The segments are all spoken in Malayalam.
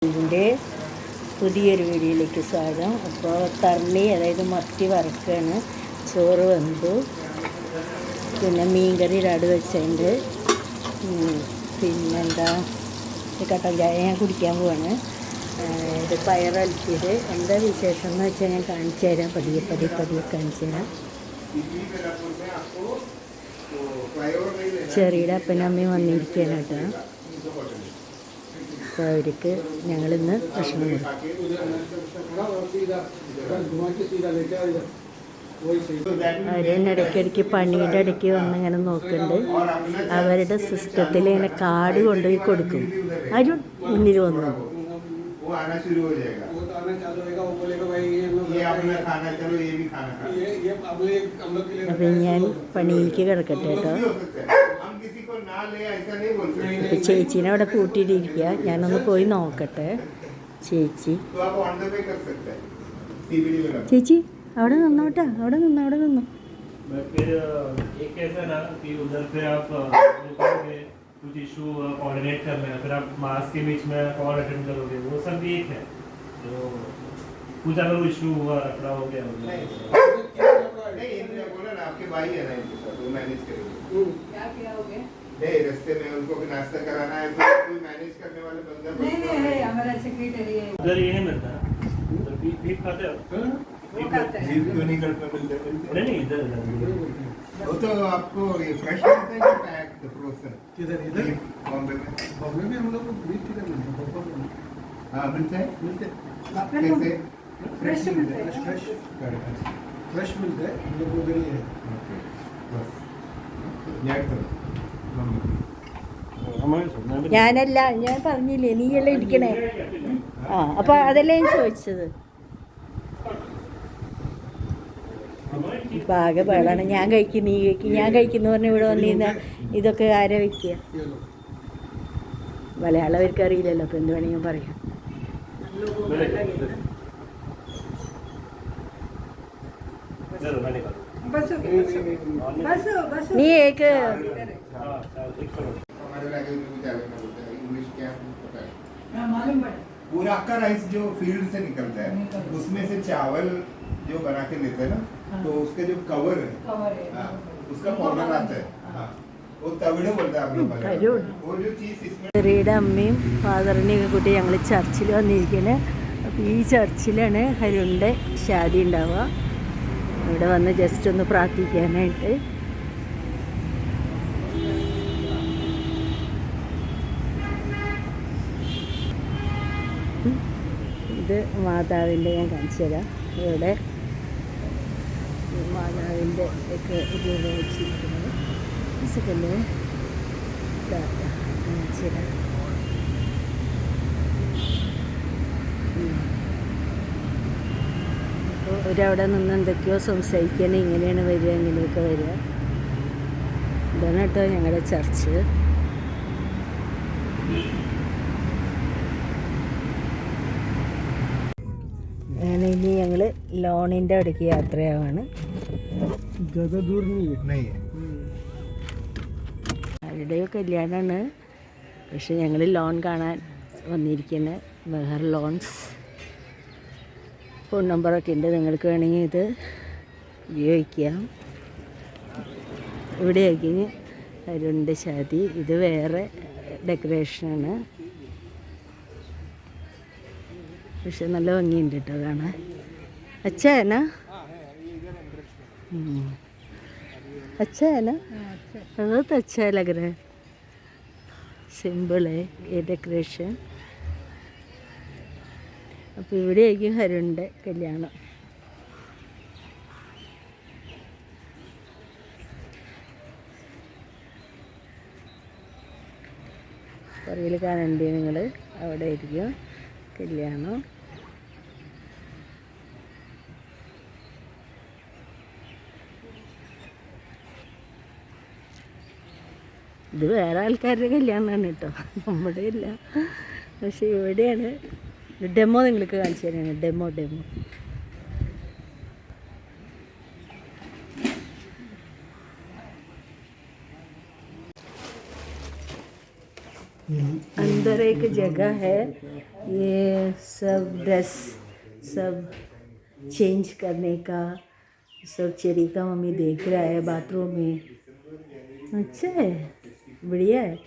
ഇതിൻ്റെ പുതിയൊരു വീഡിയോയിലേക്ക് സ്വാഗതം. അപ്പോൾ തർണി അതായത് മത്തി വറുക്കുകയാണ്. ചോറ് വെന്തു, പിന്നെ മീൻകറി രാട് വെച്ചിട്ടുണ്ട്, പിന്നെന്താ കട്ടൻ ചായ ഞാൻ കുടിക്കാൻ പോവാണ്. ഇത് പയറലിച്ചത്. എന്താ വിശേഷം എന്ന് വെച്ചാൽ ഞാൻ കാണിച്ചു തരാം, പതിയെ കാണിച്ചു തരാം. ചെറിയുടെ അപ്പനും അമ്മയും വന്നിരിക്കുകയാണ് കേട്ടോ. അപ്പോൾ അവർക്ക് ഞങ്ങളിന്ന് ഭക്ഷണം കൊടുക്കും. അവരെന്നെ ഇടയ്ക്കിടയ്ക്ക് പണിയുടെ ഇടയ്ക്ക് വന്ന് ഇങ്ങനെ നോക്കുന്നുണ്ട്. അവരുടെ സിസ്റ്റത്തിൽ ഇങ്ങനെ കാർഡ് കൊണ്ടുപോയി കൊടുക്കും. ആരും മുന്നിൽ വന്നു. അപ്പം ഞാൻ പണിയിലേക്ക് കിടക്കട്ടെ കേട്ടോ. ചേച്ചീനെ അവിടെ കൂട്ടിയിട്ടിരിക്കുക. ഞാനൊന്ന് പോയി നോക്കട്ടെ. ചേച്ചി അവിടെ നിന്നോട്ടാ, അവിടെ നിന്നു. कुछ इशू कोऑर्डिनेट करना है, फिर आप मास के बीच में कॉल अटेंड करोगे, वो सब भी एक है. तो कुछ अगर इशू हुआ, रखड़ा हो गया, नहीं इन्होंने बोला ना आपके भाई है ना, वो मैनेज करेंगे. क्या हो गया? नहीं रास्ते में उनको भी नाश्ता कराना है, तो कोई मैनेज करने वाले बंदा नहीं हमारा सेक्रेटरी है. उधर ये नहीं मिलता तो बीफ खाते हो? वो खाते हैं. बीफ क्यों नहीं करते? नहीं इधर वो तो आपको ये फ्रेश मिलता है कि पैक्ड फ्रोजन? किधर? इधर बॉम्बे में हम लोग को बीफ किधर मिलता है? हाँ मिलता है. कैसे? फ्रेश मिलता है. फ्रेश मिलता है हम लोग उधर ही है. बस याद करो. ഞാനല്ല, ഞാൻ പറഞ്ഞില്ലേ, നീയല്ലേ ഇരിക്കണേ. അപ്പോൾ അതല്ലേ ഞാൻ ചോദിച്ചത്. ഇപ്പം ആകെ പേളാണ്. ഞാൻ കഴിക്കും, നീ കഴിക്കും, ഞാൻ കഴിക്കുന്നു പറഞ്ഞ് ഇവിടെ വന്നിരുന്ന ഇതൊക്കെ ആരെ വയ്ക്കുക? മലയാളം അവർക്ക് അറിയില്ലല്ലോ, അപ്പം എന്ത് വേണമെങ്കിൽ പറയാം. നീ ഏക്ക് पूरा का राइस जो फील्ड से निकलता है, उसमें से चावल जो बना के लेते हैं ना, तो उसके जो कवर है, उसका पाउडर आता है. वो तविड़े बोलते हैं आप लोग. वो जो चीज इसमें. ചെറിയുടെ അമ്മയും ഫാദറിനെയൊക്കെ കൂട്ടി ഞങ്ങൾ ചർച്ചിൽ വന്നിരിക്കുന്നത്. അപ്പോൾ ഈ ചർച്ചിലാണ് ഹരുണിൻ്റെ ഷാദി ഉണ്ടാവുക. ഇവിടെ വന്ന് ജസ്റ്റ് ഒന്ന് പ്രാർത്ഥിക്കാനായിട്ട്. ഇത് മാതാവിൻ്റെ ഞാൻ കാണിച്ചു തരാം. ഇവിടെ മാതാവിൻ്റെ ഒക്കെ രൂപം വെച്ചിരിക്കുന്നത്. സെക്കൻഡ് കാണിച്ചു തരാം. അപ്പോൾ ഒരവിടെ നിന്ന് എന്തൊക്കെയോ സംസാരിക്കാൻ, ഇങ്ങനെയാണ് വരിക, ഇങ്ങനെയൊക്കെ വരിക. ഇതാണ് കേട്ടോ ഞങ്ങളുടെ ചർച്ച്. അങ്ങനെ ഇനി ഞങ്ങൾ ലോണിൻ്റെ അവിടേക്ക് യാത്രയാവാണ്. ആരുടെയോ കല്യാണമാണ്, പക്ഷെ ഞങ്ങൾ ലോൺ കാണാൻ വന്നിരിക്കുന്നത്. മെഹർ ലോൺസ്. ഫോൺ നമ്പറൊക്കെ ഉണ്ട്, നിങ്ങൾക്ക് വേണമെങ്കിൽ ഇത് ഉപയോഗിക്കാം. ഇവിടെ ആക്കി അരുണിൻ്റെ ഷാദി. ഇത് വേറെ ഡെക്കറേഷനാണ്, പക്ഷെ നല്ല ഭംഗിയുണ്ട് കേട്ടോ കാണാൻ. अच्छा है ना? अच्छा है ना? बहुत अच्छा लग रहा है. सिंपल है ये डेकोरेशन. അപ്പോൾ ഇവിടെയായിരിക്കും ഹരുണിൻ്റെ കല്യാണം. പുറകിൽ കാണണ്ടേ നിങ്ങൾ? അവിടെ ആയിരിക്കും കല്യാണം. ഇത് വേറെ ആൾക്കാരുടെ കല്യാണമാണ് കേട്ടോ, നമ്മുടെ ഇല്ല. പക്ഷെ ഇവിടെയാണ്. ഡെമോ നിങ്ങൾക്ക് കാണിച്ചു തരാണ്. ഡെമോ अंदर एक जगह है, ये सब ड्रेस सब चेंज करने का सब तरीका मम्मी देख रहा है बाथरूम में। अच्छा है, बढ़िया है।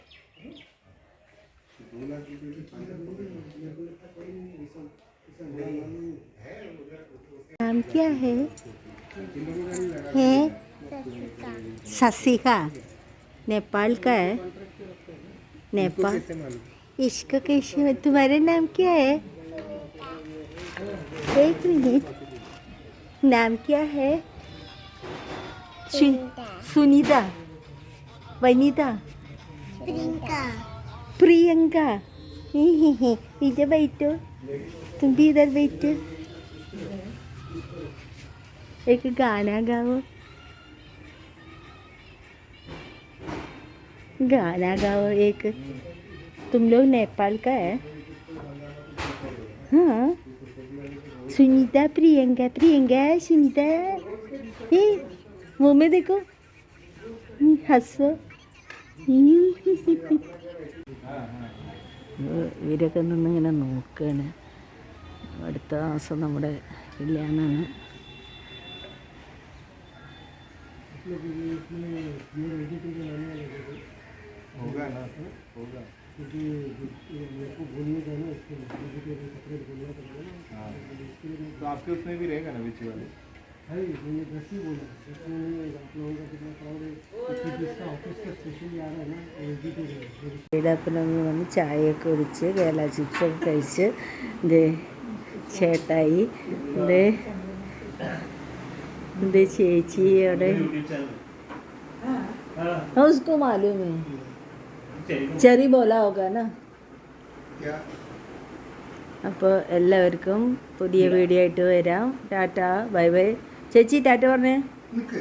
नाम क्या है? ससिका। नेपाल का है। नेपाल। इसका कैसे है? तुम्हारा नाम क्या है? एक मिनट, नाम क्या है? सुनीता, वनीता, प्रियंका। इधर बैठो, तुम भी इधर बैठो। एक गाना गाओ, गाना गाओ एक। तुम लोग नेपाल का है? हाँ। सुनीता, प्रियंका, प्रियंका, सुनीता। मुँह में देखो, हंसो। ഇവരൊക്കെ നിന്നിങ്ങനെ നോക്കുകയാണ്. അടുത്ത മാസം നമ്മുടെ കല്യാണമാണ്. होगा ना, होगा। हाँ, तो आपके उसमें भी रहेगा ना बीच वाले? വീടപ്പൻ വന്ന് ചായയൊക്കെ കുടിച്ച് കേരള ചിപ്സൊക്കെ കഴിച്ച് ഇത് ചേട്ടായി ഇത് ഇത് ചേച്ചി അവിടെ. हाँ उसको मालूम है, ചെറി बोला होगा ना. क्या? അപ്പോൾ എല്ലാവർക്കും പുതിയ വീഡിയോ ആയിട്ട് വരാം. Tata, bye bye. ചേച്ചി ടാറ്റ പറഞ്ഞേ. निक